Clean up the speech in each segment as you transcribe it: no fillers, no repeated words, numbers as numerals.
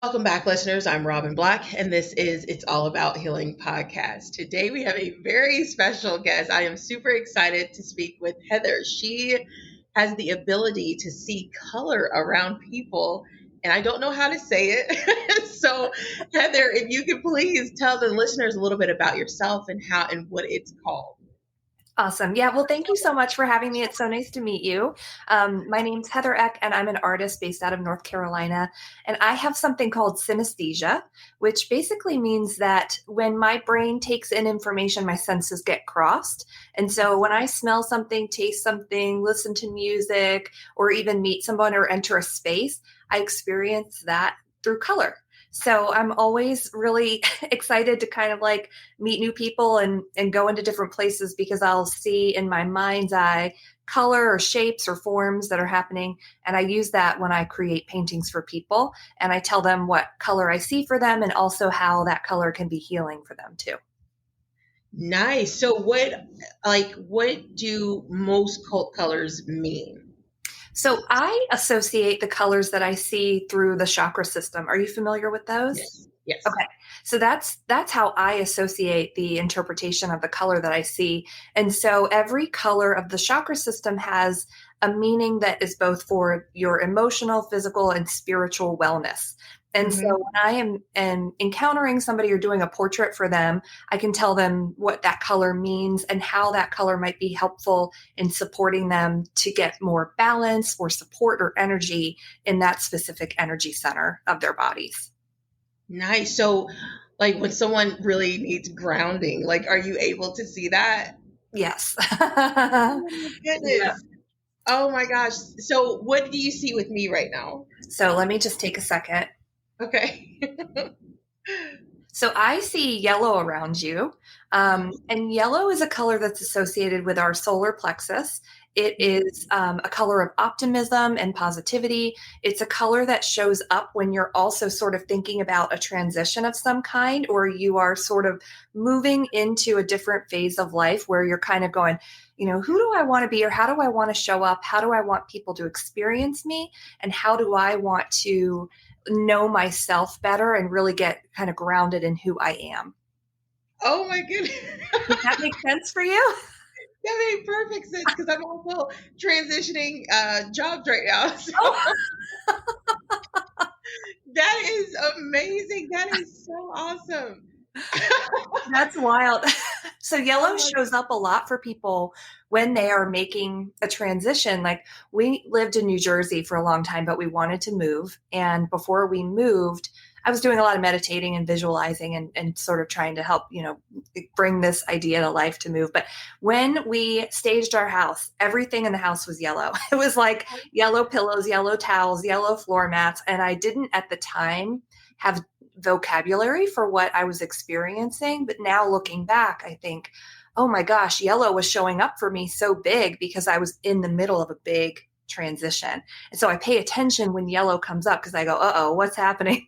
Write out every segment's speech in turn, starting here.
Welcome back, listeners. I'm Robin Black, and this is It's All About Healing podcast. Today, we have a very special guest. I am super excited to speak with Heather. She has the ability to see color around people, and I don't know how to say it. So, Heather, if you could please tell the listeners a little bit about yourself and how and what it's called. Awesome. Yeah. Well, thank you so much for having me. It's so nice to meet you. My name's Heather Eck, and I'm an artist based out of North Carolina. And I have something called synesthesia, which basically means that when my brain takes in information, my senses get crossed. And so when I smell something, taste something, listen to music, or even meet someone or enter a space, I experience that through color. So I'm always really excited to kind of like meet new people and go into different places because I'll see in my mind's eye color or shapes or forms that are happening. And I use that when I create paintings for people. And I tell them what color I see for them and also how that color can be healing for them too. Nice. So, what do most cult colors mean? So I associate the colors that I see through the chakra system. Are you familiar with those? Yes. Yes. Okay. So that's how I associate the interpretation of the color that I see. And so every color of the chakra system has a meaning that is both for your emotional, physical, and spiritual wellness. And so when I am encountering somebody or doing a portrait for them, I can tell them what that color means and how that color might be helpful in supporting them to get more balance or support or energy in that specific energy center of their bodies. Nice. So, like when someone really needs grounding, like, are you able to see that? Yes. Oh my Yeah. goodness. Oh my gosh. So, what do you see with me right now? So let me just take a second. Okay. So I see yellow around you. And yellow is a color that's associated with our solar plexus. It is a color of optimism and positivity. It's a color that shows up when you're also sort of thinking about a transition of some kind, or you are sort of moving into a different phase of life where you're kind of going, who do I want to be, or how do I want to show up? How do I want people to experience me? And how do I want to know myself better and really get kind of grounded in who I am? Oh my goodness. Does that make sense for you? That made perfect sense because I'm also transitioning jobs right now. So Oh, that is amazing. That is so awesome. that's wild. So Oh yellow my, shows up a lot for people when they are making a transition. Like we lived in New Jersey for a long time, but we wanted to move. And before we moved, I was doing a lot of meditating and visualizing and sort of trying to help, bring this idea to life to move. But when we staged our house, everything in the house was yellow. It was like yellow pillows, yellow towels, yellow floor mats. And I didn't at the time have vocabulary for what I was experiencing. But now looking back, I think, oh my gosh, yellow was showing up for me so big because I was in the middle of a big transition. And so I pay attention when yellow comes up because I go, uh-oh, what's happening?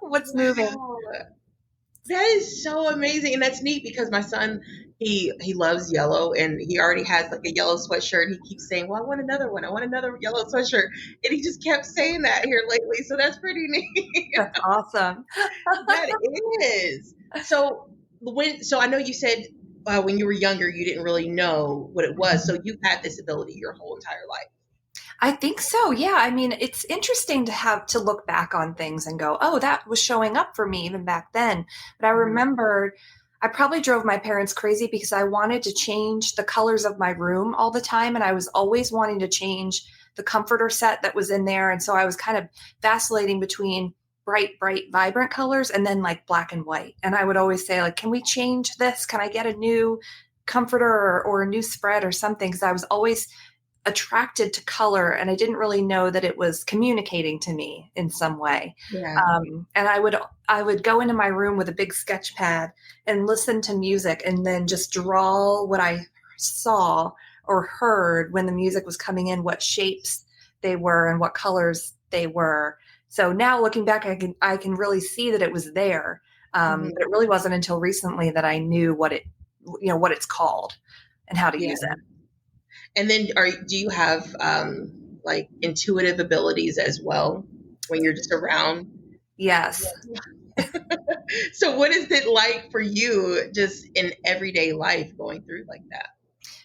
What's moving? wow. That is so amazing. And that's neat because my son, he loves yellow and he already has like a yellow sweatshirt. He keeps saying, well, I want another one. I want another yellow sweatshirt. And he just kept saying that here lately. So that's pretty neat. That's awesome. That is. So I know you said when you were younger, you didn't really know what it was. So you've had this ability your whole entire life. I think so. Yeah. I mean, it's interesting to have to look back on things and go, oh, that was showing up for me even back then. But I remembered I probably drove my parents crazy because I wanted to change the colors of my room all the time. And I was always wanting to change the comforter set that was in there. And so I was kind of vacillating between bright, vibrant colors and then like black and white. And I would always say, like, can we change this? Can I get a new comforter or a new spread or something? Because I was always attracted to color and I didn't really know that it was communicating to me in some way. Yeah. And I would go into my room with a big sketch pad and listen to music and then just draw what I saw or heard when the music was coming in, what shapes they were and what colors they were. So now looking back, I can really see that it was there. But it really wasn't until recently that I knew what it's called and how to Yeah. use it. And then do you have like intuitive abilities as well when you're just around? Yes. So what is it like for you just in everyday life going through like that?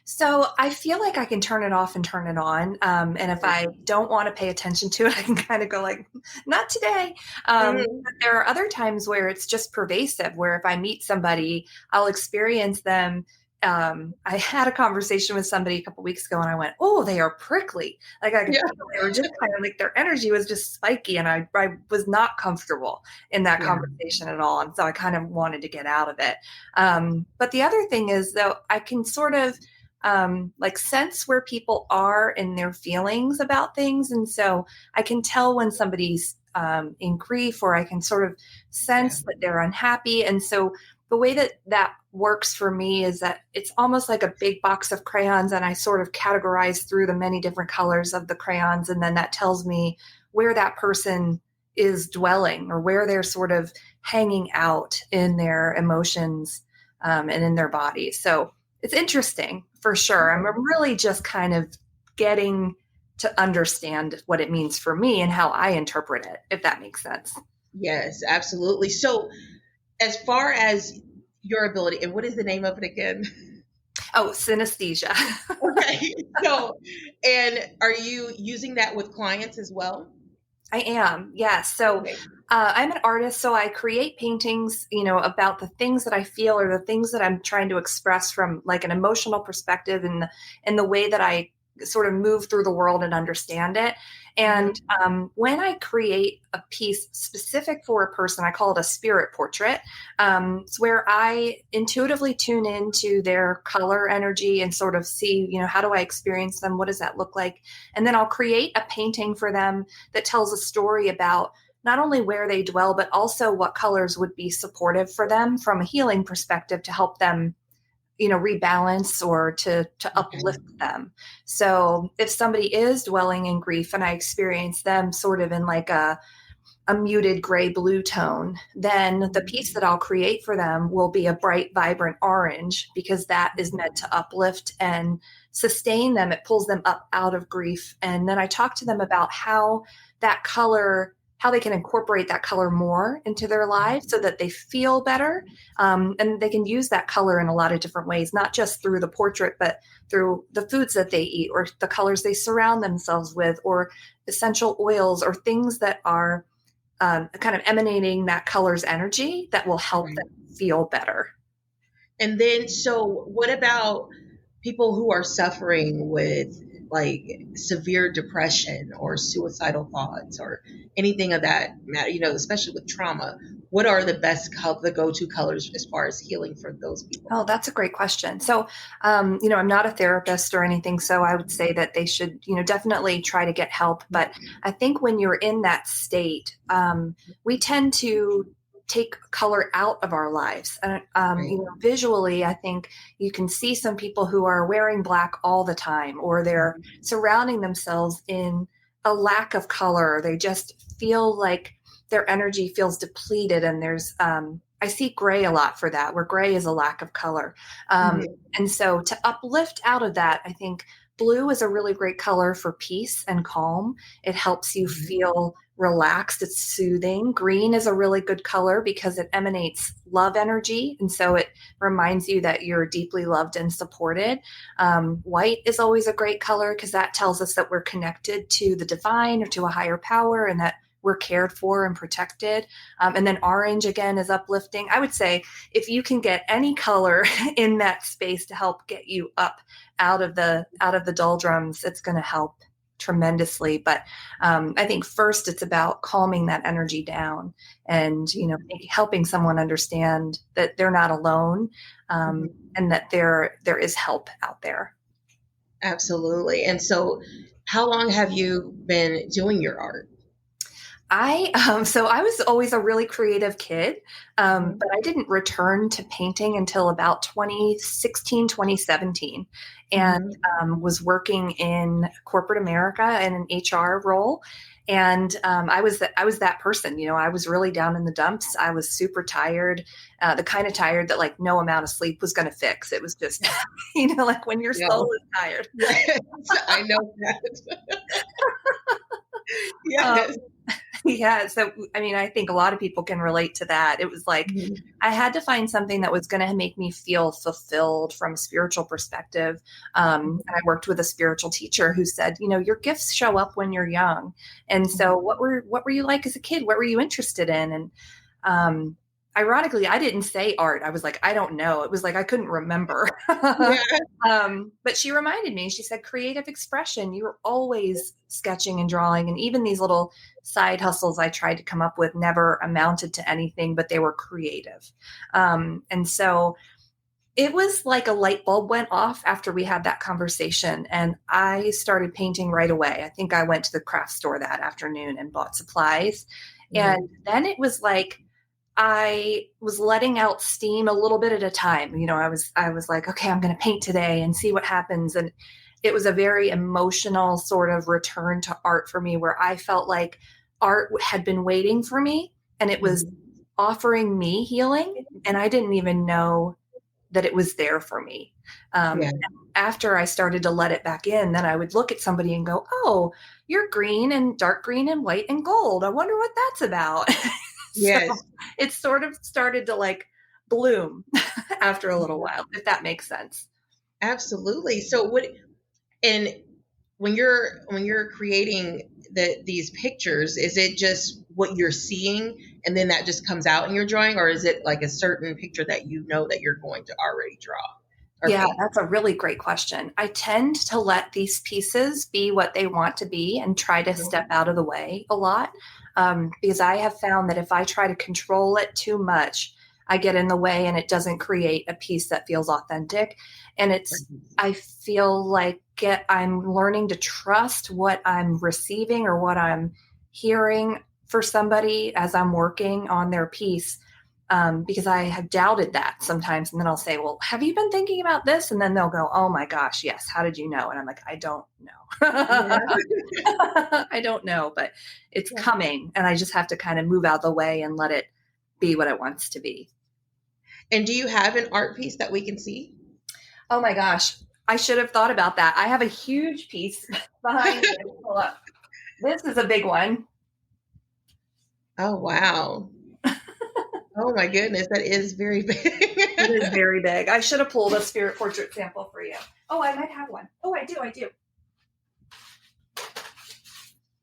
So I feel like I can turn it off and turn it on. And if I don't want to pay attention to it, I can kind of go like, not today. Mhm. But there are other times where it's just pervasive, where if I meet somebody, I'll experience them. I had a conversation with somebody a couple weeks ago and I went, oh, they are prickly. Like I could Yeah. feel they were just kind of like their energy was just spiky. And I was not comfortable in that Yeah. conversation at all. And so I kind of wanted to get out of it. But the other thing is, though, I can sort of like sense where people are in their feelings about things. And so I can tell when somebody's in grief, or I can sort of Yeah. sense that they're unhappy. And so the way that that works for me is that it's almost like a big box of crayons, and I sort of categorize through the many different colors of the crayons. And then that tells me where that person is dwelling, or where they're sort of hanging out in their emotions and in their body. So it's interesting for sure. I'm really just kind of getting to understand what it means for me and how I interpret it, if that makes sense. Yes, absolutely. So as far as your ability, and what is the name of it again? Oh, synesthesia. Okay. So, and are you using that with clients as well? I am, yes. So Okay. I'm an artist, so I create paintings, about the things that I feel or the things that I'm trying to express from like an emotional perspective, and the way that I sort of move through the world and understand it. And Mhm. when I create a piece specific for a person, I call it a spirit portrait. It's where I intuitively tune into their color energy and sort of see, how do I experience them? What does that look like? And then I'll create a painting for them that tells a story about not only where they dwell, but also what colors would be supportive for them from a healing perspective to help them, rebalance or to Okay. uplift them. So if somebody is dwelling in grief and I experience them sort of in like a muted gray blue tone, then the piece that I'll create for them will be a bright, vibrant orange, because that is meant to uplift and sustain them. It pulls them up out of grief. And then I talk to them about how they can incorporate that color more into their lives so that they feel better. And they can use that color in a lot of different ways, not just through the portrait, but through the foods that they eat, or the colors they surround themselves with, or essential oils, or things that are kind of emanating that color's energy that will help Right. them feel better. And then, so what about people who are suffering with like severe depression or suicidal thoughts or anything of that matter, especially with trauma? What are the best, the go-to colors as far as healing for those people? Oh, that's a great question. So, I'm not a therapist or anything, so I would say that they should, definitely try to get help. But I think when you're in that state, we tend to take color out of our lives. And, Right. visually, I think you can see some people who are wearing black all the time, or they're surrounding themselves in a lack of color. They just feel like their energy feels depleted, and I see gray a lot for that, where gray is a lack of color. Um, Mhm. and so to uplift out of that, I think blue is a really great color for peace and calm. It helps you Mhm. feel relaxed. It's soothing. Green is a really good color because it emanates love energy. And so it reminds you that you're deeply loved and supported. White is always a great color because that tells us that we're connected to the divine or to a higher power, and that we're cared for and protected. And then orange again is uplifting. I would say if you can get any color in that space to help get you up out of the doldrums, it's going to help tremendously. But I think first it's about calming that energy down, and helping someone understand that they're not alone, Mhm. and that there is help out there. Absolutely. And so, how long have you been doing your art? So I was always a really creative kid, Mhm. but I didn't return to painting until about 2016, 2017, and Mhm. was working in corporate America in an HR role. And I was that person. I was really down in the dumps. I was super tired, the kind of tired that like no amount of sleep was going to fix. It was just, like when your Yeah. soul is tired. Yes, I know that. Um, Yes. Yeah. So, I mean, I think a lot of people can relate to that. It was like, Mhm. I had to find something that was going to make me feel fulfilled from a spiritual perspective. And I worked with a spiritual teacher who said, your gifts show up when you're young. And so what were you like as a kid? What were you interested in? And, ironically, I didn't say art. I was like, I don't know. It was like, I couldn't remember. Yeah. But she reminded me, she said, creative expression. You were always sketching and drawing. And even these little side hustles I tried to come up with never amounted to anything, but they were creative. And so it was like a light bulb went off after we had that conversation. And I started painting right away. I think I went to the craft store that afternoon and bought supplies. And Mhm. then it was like, I was letting out steam a little bit at a time. I was like, okay, I'm going to paint today and see what happens. And it was a very emotional sort of return to art for me, where I felt like art had been waiting for me and it was Mhm. offering me healing. And I didn't even know that it was there for me. Yeah. After I started to let it back in, then I would look at somebody and go, oh, you're green and dark green and white and gold. I wonder what that's about. So Yes. it sort of started to like bloom after a little while, if that makes sense. Absolutely. So and when you're creating these pictures, is it just what you're seeing and then that just comes out in your drawing, or is it like a certain picture that you know that you're going to already draw or Yeah, paint? that's a really great question. I tend to let these pieces be what they want to be and try to Mhm. step out of the way a lot, because I have found that if I try to control it too much, I get in the way and it doesn't create a piece that feels authentic. And I feel like I'm learning to trust what I'm receiving or what I'm hearing for somebody as I'm working on their piece, because I have doubted that sometimes. And then I'll say, well, have you been thinking about this? And then they'll go, oh my gosh, yes. How did you know? And I'm like, I don't know. Yeah. I don't know, but it's Yeah. coming. And I just have to kind of move out of the way and let it be what it wants to be. And do you have an art piece that we can see? Oh my gosh. I should have thought about that. I have a huge piece behind me. Pull up. This is a big one. Oh, wow. Oh my goodness, that is very big. It is very big. I should have pulled a spirit portrait sample for you. Oh, I might have one. Oh, I do. I do.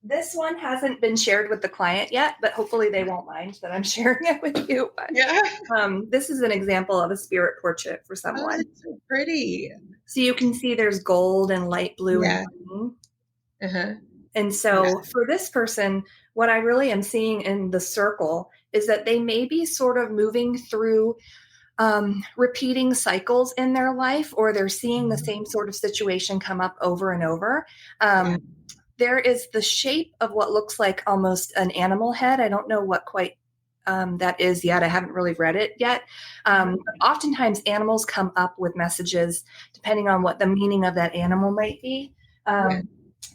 This one hasn't been shared with the client yet, but hopefully they won't mind that I'm sharing it with you. But Yeah. this is an example of a spirit portrait for Oh, someone. that's so pretty. So you can see there's gold and light blue and Yeah. green. Uh-huh. And Yeah. so for this person, what I really am seeing in the circle is that they may be sort of moving through repeating cycles in their life, or they're seeing the same sort of situation come up over and over. Yeah. There is the shape of what looks like almost an animal head. I don't know what quite that is yet. I haven't really read it yet. But oftentimes, animals come up with messages depending on what the meaning of that animal might be. Yeah.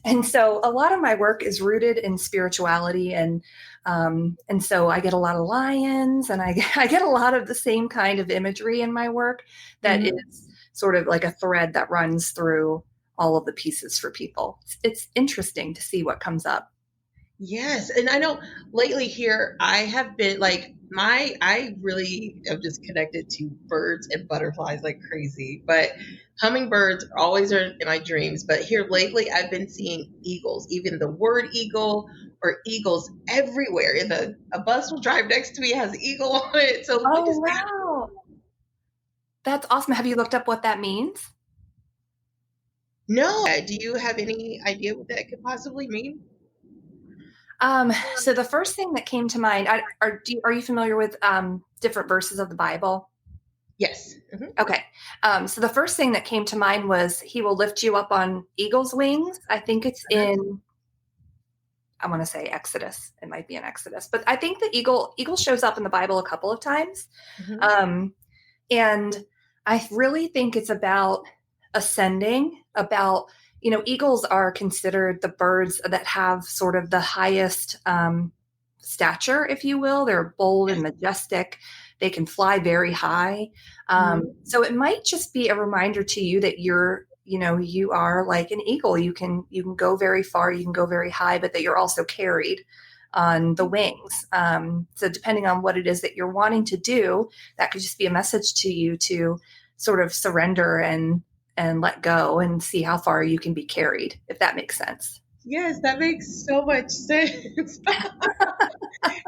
And so a lot of my work is rooted in spirituality, and so I get a lot of lions, and I get a lot of the same kind of imagery in my work that Mhm. is sort of like a thread that runs through all of the pieces for people. It's interesting to see what comes up. Yes, and I know lately here I have been like I really am just connected to birds and butterflies like crazy, but hummingbirds always are in my dreams. But here lately I've been seeing eagles, even the word eagle or eagles everywhere. And a bus will drive next to me has eagle on it. So what Oh, does that? wow. That's awesome. Have you looked up what that means? No, do you have any idea what that could possibly mean? So the first thing that came to mind, are you familiar with different verses of the Bible? Yes. Hmm. Okay. So the first thing that came to mind was he will lift you up on eagle's wings. I think it's in, I want to say Exodus. It might be in Exodus, but I think the eagle shows up in the Bible a couple of times. Hmm. Um, and I really think it's about ascending, about, eagles are considered the birds that have sort of the highest stature, if you will. They're bold and Yes. majestic. They can fly very high. Hmm. So it might just be a reminder to you that you are like an eagle. You can go very far, you can go very high, but that you're also carried. on the wings. So depending on what it is that you're wanting to do, that could just be a message to you to sort of surrender and let go and see how far you can be carried, if that makes sense. Yes, that makes so much sense.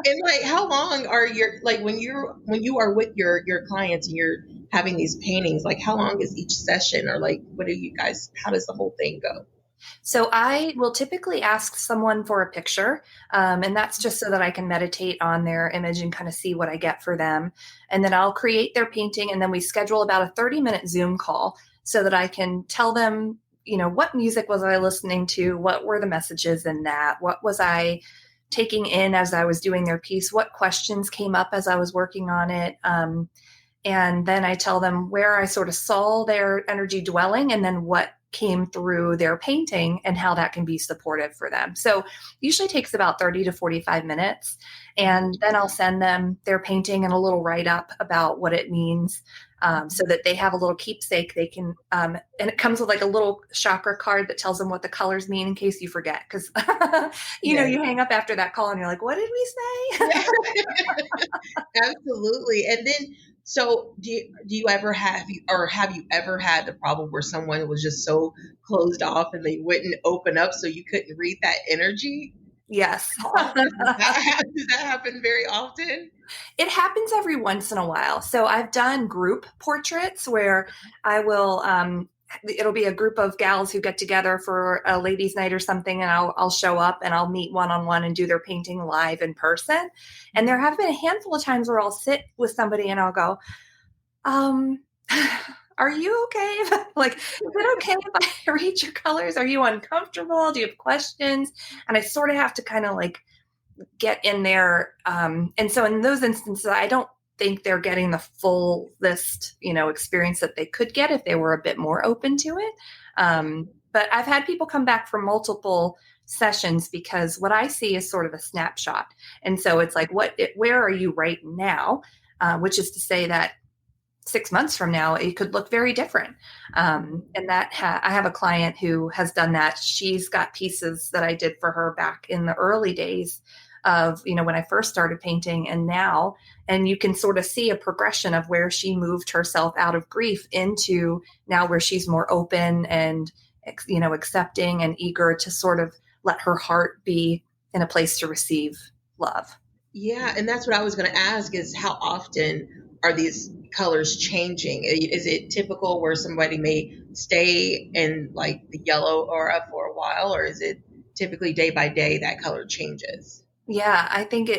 And like, how long are your like when you are with your clients and you're having these paintings? Like, how long is each session, or like, what do you guys? How does the whole thing go? So I will typically ask someone for a picture, and that's just so that I can meditate on their image and kind of see what I get for them. And then I'll create their painting, and then we schedule about a 30-minute Zoom call so that I can tell them, what music was I listening to? What were the messages in that? What was I taking in as I was doing their piece? What questions came up as I was working on it? And then I tell them where I sort of saw their energy dwelling and then what came through their painting and how that can be supportive for them. So usually takes about 30 to 45 minutes. And then I'll send them their painting and a little write up about what it means, so that they have a little keepsake they can, and it comes with like a little chakra card that tells them what the colors mean in case you forget. Because, Yeah. you hang up after that call and you're like, what did we say? Absolutely. And then, so do you ever have you ever had the problem where someone was just so closed off and they wouldn't open up, so you couldn't read that energy? Yes. How often does that happen very often? It happens every once in a while. So I've done group portraits where I will, it'll be a group of gals who get together for a ladies' night or something, and I'll show up and I'll meet one-on-one and do their painting live in person. And there have been a handful of times where I'll sit with somebody and I'll go, um, are you okay? Like, is it okay if I read your colors? Are you uncomfortable? Do you have questions? And I sort of have to kind of like get in there. And so in those instances, I don't think they're getting the fullest, experience that they could get if they were a bit more open to it. But I've had people come back for multiple sessions because what I see is sort of a snapshot. And so it's like, where are you right now? Which is to say that 6 months from now, it could look very different. And I have a client who has done that. She's got pieces that I did for her back in the early days of, when I first started painting and now, and you can sort of see a progression of where she moved herself out of grief into now where she's more open and, accepting and eager to sort of let her heart be in a place to receive love. Yeah, and that's what I was going to ask, is how often are these colors changing? Is it typical where somebody may stay in like the yellow aura for a while, or is it typically day by day that color changes? Yeah, I think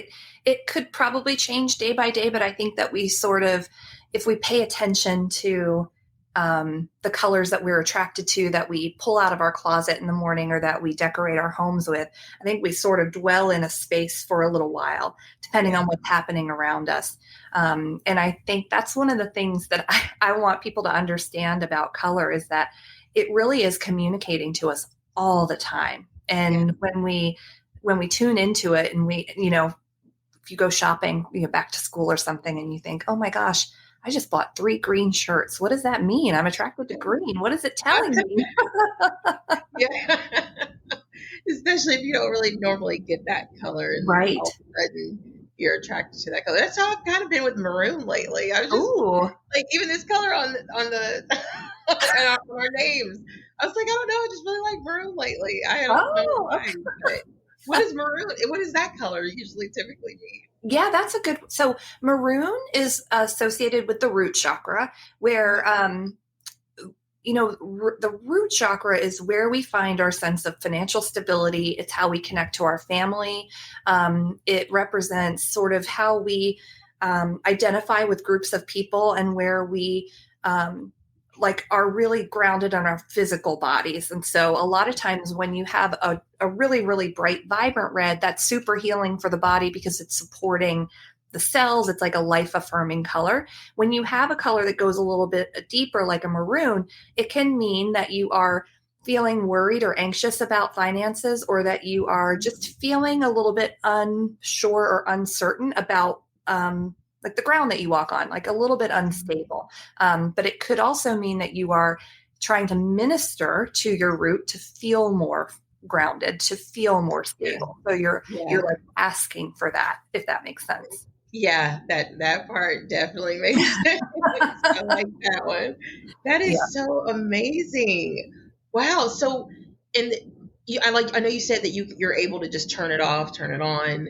it could probably change day by day, but I think that we sort of, if we pay attention to the colors that we're attracted to, that we pull out of our closet in the morning or that we decorate our homes with, I think we sort of dwell in a space for a little while, depending on what's happening around us. And I think that's one of the things that I want people to understand about color is that it really is communicating to us all the time. And when we tune into it and we, if you go shopping, back to school or something and you think, oh my gosh, I just bought 3 green shirts. What does that mean? I'm attracted to green. What is it telling me? Yeah. Especially if you don't really normally get that color, and Right. all of a sudden you're attracted to that color. That's how I've kind of been with maroon lately. I was just Ooh. like, even this color on the on our names. I was like, I don't know, I just really like maroon lately. I don't know why. But what is maroon? What does that color usually typically mean? Yeah, that's a good. So maroon is associated with the root chakra, where the root chakra is where we find our sense of financial stability. It's how we connect to our family. It represents sort of how we identify with groups of people and where we are really grounded on our physical bodies. And so a lot of times when you have a really, really bright, vibrant red, that's super healing for the body because it's supporting the cells. It's like a life affirming color. When you have a color that goes a little bit deeper, like a maroon, it can mean that you are feeling worried or anxious about finances, or that you are just feeling a little bit unsure or uncertain about like the ground that you walk on, like a little bit unstable. But it could also mean that you are trying to minister to your root to feel more grounded, to feel more Yeah. stable. So you're Yeah. like asking for that, if that makes sense. Yeah, that part definitely makes sense. I like that one. That Yeah. is so amazing. Wow. So, and I know you said that you're able to just turn it off, turn it on.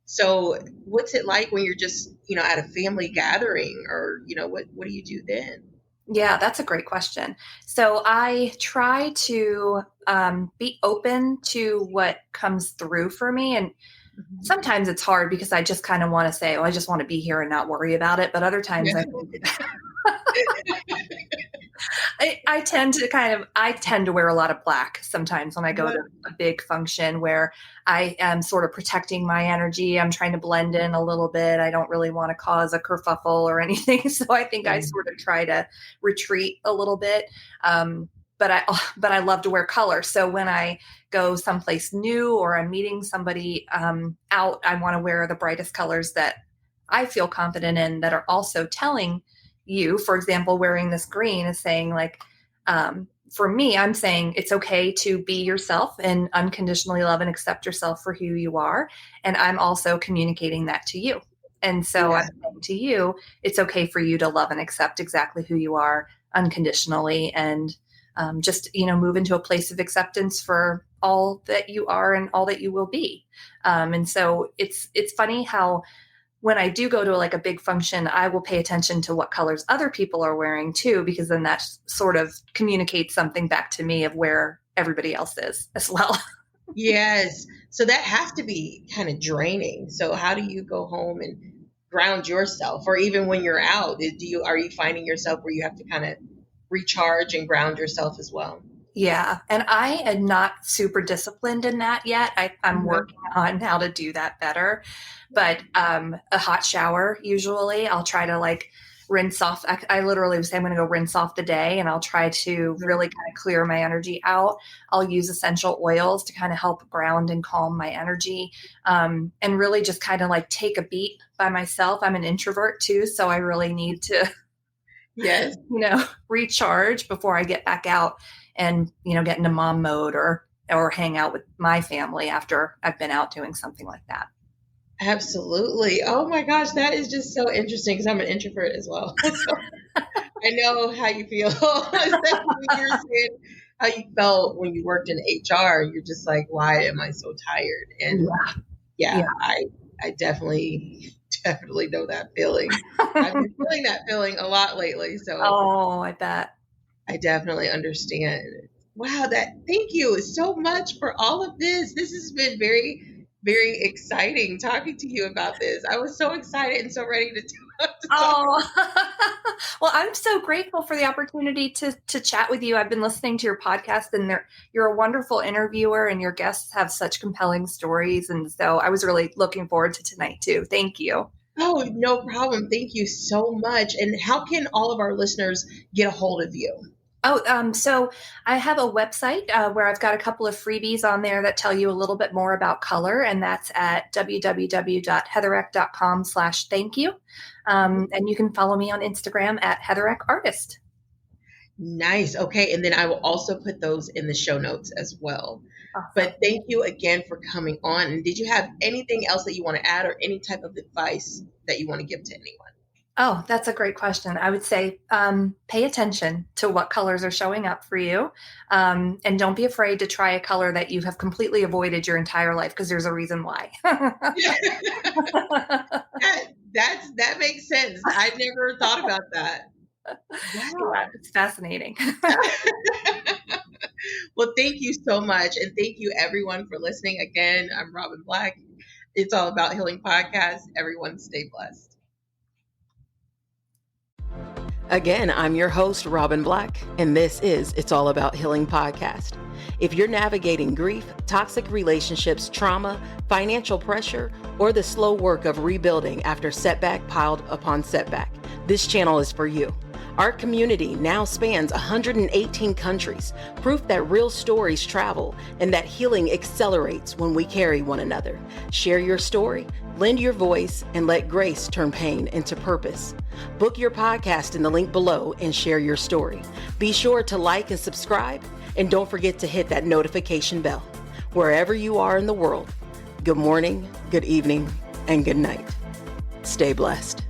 So, what's it like when you're just, at a family gathering, or, what do you do then? Yeah, that's a great question. So I try to be open to what comes through for me. And Mhm. sometimes it's hard because I just kind of want to say, oh, I just want to be here and not worry about it. But other times Yeah. I tend to wear a lot of black sometimes when I go to a big function where I am sort of protecting my energy. I'm trying to blend in a little bit. I don't really want to cause a kerfuffle or anything. So I think I Yeah. sort of try to retreat a little bit. But I love to wear color. So when I go someplace new or I'm meeting somebody out, I want to wear the brightest colors that I feel confident in, that are also telling you. For example, wearing this green is saying, like, for me, I'm saying it's okay to be yourself and unconditionally love and accept yourself for who you are. And I'm also communicating that to you. And so Yeah. I'm saying to you, it's okay for you to love and accept exactly who you are unconditionally, and just, move into a place of acceptance for all that you are and all that you will be. And so it's funny how when I do go to like a big function, I will pay attention to what colors other people are wearing too, because then that sort of communicates something back to me of where everybody else is as well. Yes. So that has to be kind of draining. So how do you go home and ground yourself? Or even when you're out, are you finding yourself where you have to kind of recharge and ground yourself as well? Yeah. And I am not super disciplined in that yet. I'm Mhm. working on how to do that better. But a hot shower, usually I'll try to like rinse off. I literally say I'm going to go rinse off the day, and I'll try to really kind of clear my energy out. I'll use essential oils to kind of help ground and calm my energy, and really just kind of like take a beat by myself. I'm an introvert too, so I really need to Yes. recharge before I get back out and, get into mom mode or hang out with my family after I've been out doing something like that. Absolutely. Oh my gosh, that is just so interesting because I'm an introvert as well. So I know how you feel, especially when you're saying how you felt when you worked in HR. You're just like, why am I so tired? And Yeah. yeah, I definitely know that feeling. I've been feeling that feeling a lot lately, so Oh, I bet. I definitely understand. Wow, thank you so much for all of this. This has been very, very exciting talking to you about this. I was so excited and so ready to talk. Oh, well, I'm so grateful for the opportunity to chat with you. I've been listening to your podcast, and you're a wonderful interviewer, and your guests have such compelling stories. And so I was really looking forward to tonight too. Thank you. Oh, no problem. Thank you so much. And how can all of our listeners get a hold of you? Oh, so I have a website where I've got a couple of freebies on there that tell you a little bit more about color, and that's at www.heathereck.com/thank you. And you can follow me on Instagram at heathereckartist. Nice. Okay. And then I will also put those in the show notes as well. Awesome. But thank you again for coming on. And did you have anything else that you want to add, or any type of advice that you want to give to anyone? Oh, that's a great question. I would say pay attention to what colors are showing up for you. And don't be afraid to try a color that you have completely avoided your entire life, because there's a reason why. That makes sense. I never thought about that. Wow. Yeah, it's fascinating. Well, thank you so much. And thank you everyone for listening. Again, I'm Robin Black. It's All About Healing Podcast. Everyone stay blessed. Again, I'm your host, Robin Black, and this is It's All About Healing Podcast. If you're navigating grief, toxic relationships, trauma, financial pressure, or the slow work of rebuilding after setback piled upon setback, this channel is for you. Our community now spans 118 countries, proof that real stories travel and that healing accelerates when we carry one another. Share your story, lend your voice, and let grace turn pain into purpose. Book your podcast in the link below and share your story. Be sure to like and subscribe, and don't forget to hit that notification bell. Wherever you are in the world, good morning, good evening, and good night. Stay blessed.